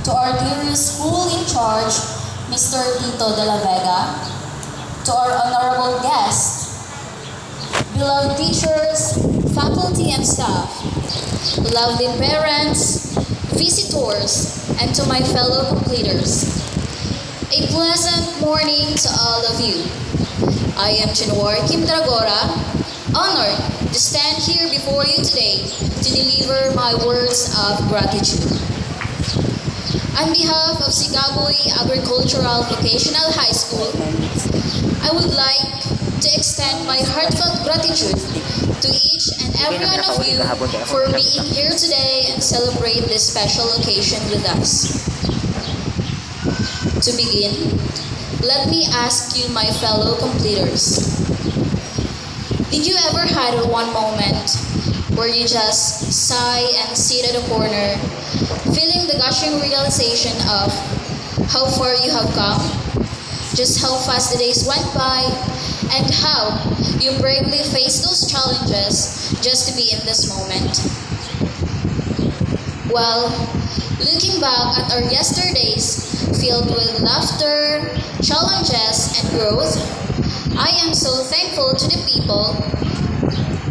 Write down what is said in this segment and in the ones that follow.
to our dear school in charge, Mr. Tito de la Vega, to our honorable guests, beloved teachers, faculty and staff, lovely parents, visitors, and to my fellow completers. A pleasant morning to all of you. I am Chinwar Kim Dragora, honored to stand here before you today to deliver my words of gratitude. On behalf of Sigaboy Agricultural Vocational High School, I would like to extend my heartfelt gratitude to each and every one of you for being here today and celebrate this special occasion with us. To begin, let me ask you, my fellow completers, did you ever had one moment where you just sigh and sit at a corner, feeling the gushing realization of how far you have come, just how fast the days went by, and how you bravely faced those challenges just to be in this moment? Well, looking back at our yesterdays filled with laughter, challenges, and growth, I am so thankful to the people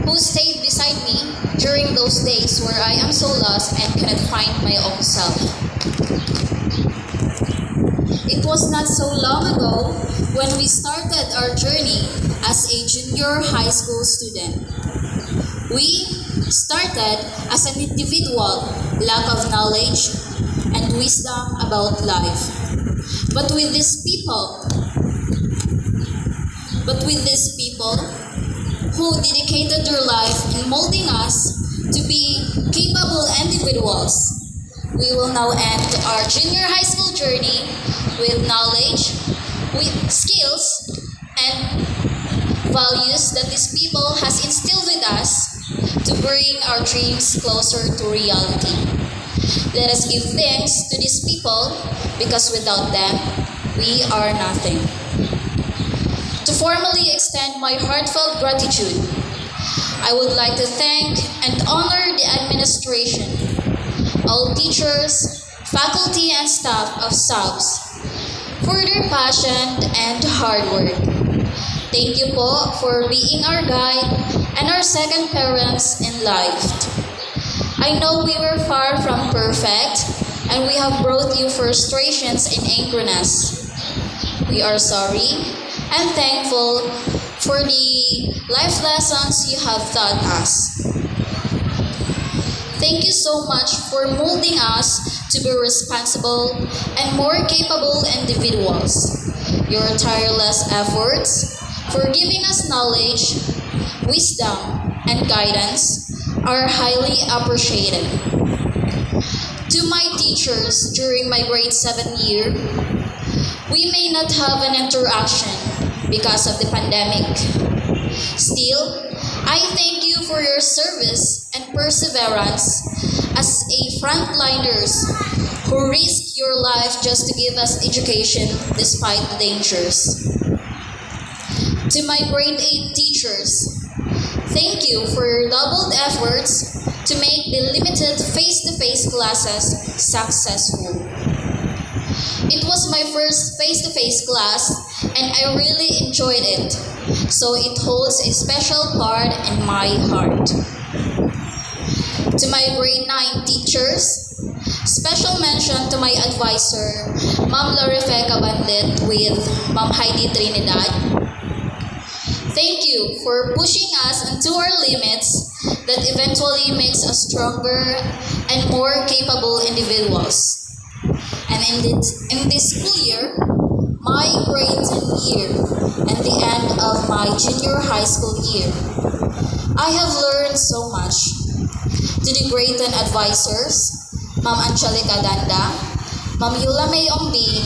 who stayed beside me during those days where I am so lost and cannot find my own self. It was not so long ago when we started our journey as a junior high school student. We started as an individual, lack of knowledge and wisdom about life. But with these people who dedicated their life in molding us to be capable individuals, we will now end our junior high school journey with knowledge, with skills, and values that these people has instilled with us to bring our dreams closer to reality. Let us give thanks to these people because without them, we are nothing. To formally extend my heartfelt gratitude, I would like to thank and honor the administration, all teachers, faculty, and staff of SABS for their passion and hard work. Thank you po for being our guide and our second parents in life. I know we were far from perfect and we have brought you frustrations and angriness. We are sorry and thankful for the life lessons you have taught us. Thank you so much for molding us to be responsible and more capable individuals. Your tireless efforts for giving us knowledge, wisdom, and guidance are highly appreciated. To my teachers during my grade 7 year, we may not have an interaction because of the pandemic. Still, I thank you for your service and perseverance as a frontliners who risk your life just to give us education despite the dangers. To my grade 8 teachers, thank you for your doubled efforts to make the limited face-to-face classes successful. It was my first face-to-face class and I really enjoyed it, so it holds a special part in my heart. To my grade 9 teachers, special mention to my advisor, Ma'am Lorifeca Bandit with Ma'am Heidi Trinidad. Thank you for pushing us into our limits that eventually makes us stronger and more capable individuals. And in this school year, my grade 10 year, and the end of my junior high school year, I have learned so much. To the grade 10 advisors, Ma'am Angelica Danda, Ma'am Yula May Ombing,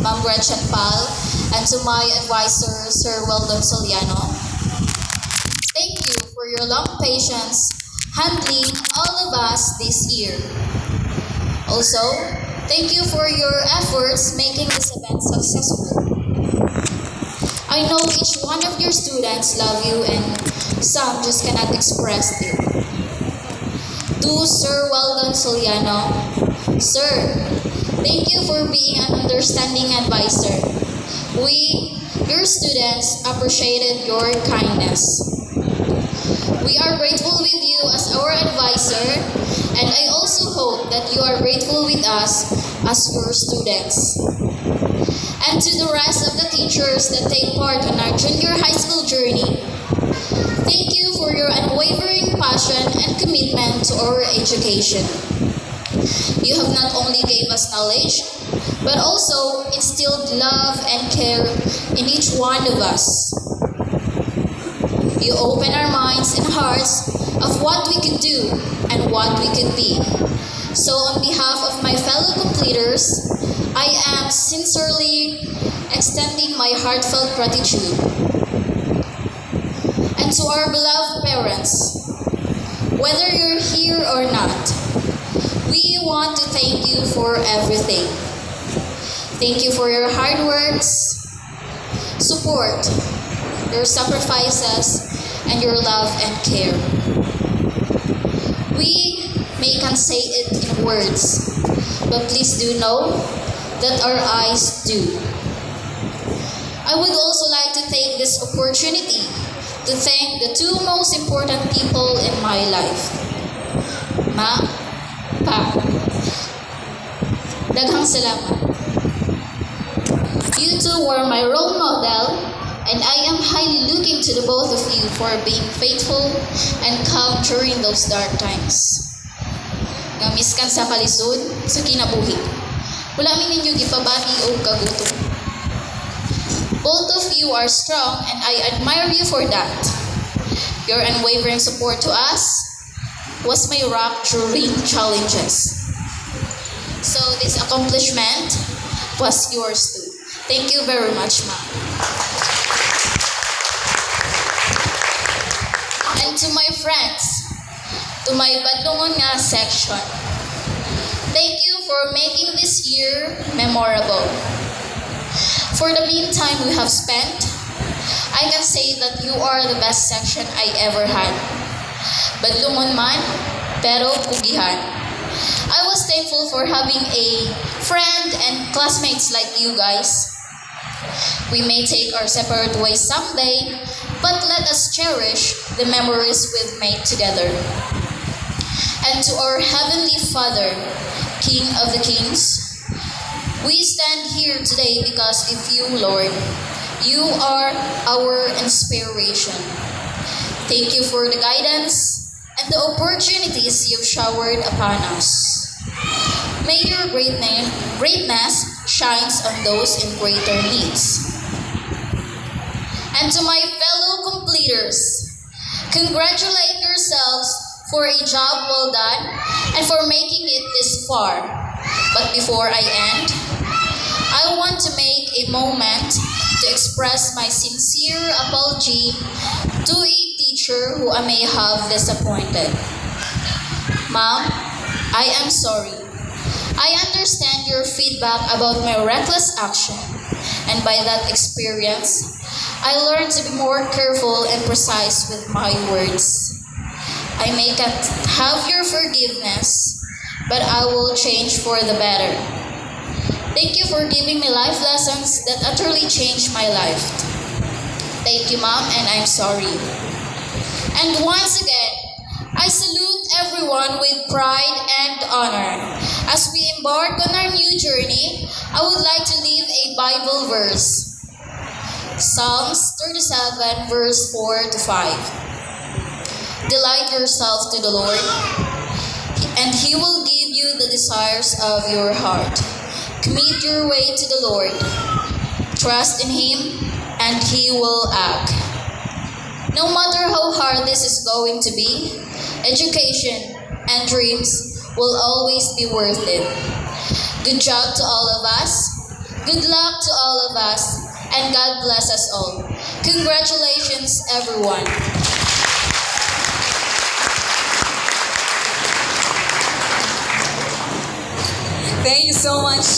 Ma'am Gretchen Pal, and to my advisor, Sir Weldon Soliano, thank you for your long patience handling all of us this year. Also, thank you for your efforts making this event successful. I know each one of your students love you and some just cannot express it. To Sir Weldon Soliano, Sir, Thank you for being an understanding advisor. We, your students, appreciated your kindness. We are grateful with you as our advisor, and I also hope that you are grateful with us as your students. And to the rest of the teachers that take part in our junior high school journey, thank you for your unwavering passion and commitment to our education. You have not only gave us knowledge, but also instilled love and care in each one of us. You open our minds and hearts of what we could do and what we could be. So on behalf of my fellow completers, I am sincerely extending my heartfelt gratitude. And to our beloved parents, whether you're here or not, we want to thank you for everything. Thank you for your hard works, support, your sacrifices, and your love and care. We may can't say it in words, but please do know that our eyes do. I would also like to take this opportunity to thank the two most important people in my life. Ma, Pa. Daghang salamat. You two were my role model, and I am highly looking to the both of you for being faithful and calm during those dark times. Nga miskan sa kalisod, sa kinabuhi. Wala min ninyo gipabati o kagutom. Both of you are strong, and I admire you for that. Your unwavering support to us was my rock during challenges. So this accomplishment was yours too. Thank you very much, ma'am. And to my friends, to my Badlungon nga section, thank you for making this year memorable. For the meantime we have spent, I can say that you are the best section I ever had. Badlungon man, pero pugihan. I was thankful for having a friend and classmates like you guys. We may take our separate ways someday, but let us cherish the memories we've made together. And to our Heavenly Father, King of the Kings, we stand here today because of you, Lord. You are our inspiration. Thank you for the guidance and the opportunities you've showered upon us. May your greatness shines on those in greater needs. And to my fellow completers, congratulate yourselves for a job well done and for making it this far. But before I end, I want to make a moment to express my sincere apology to a teacher who I may have disappointed. Ma'am, I am sorry. I understand your feedback about my reckless action, and by that experience, I learned to be more careful and precise with my words. I may not have your forgiveness, but I will change for the better. Thank you for giving me life lessons that utterly changed my life. Thank you, Mom, and I'm sorry. And once again, I salute everyone with pride and honor. As we embark on our new journey, I would like to leave a Bible verse. Psalms 37, verse 4 to 5. Delight yourself to the Lord, and He will give you the desires of your heart. Commit your way to the Lord. Trust in Him, and He will act. No matter how hard this is going to be, education and dreams will always be worth it. Good job to all of us. Good luck to all of us. And God bless us all. Congratulations, everyone. Thank you so much.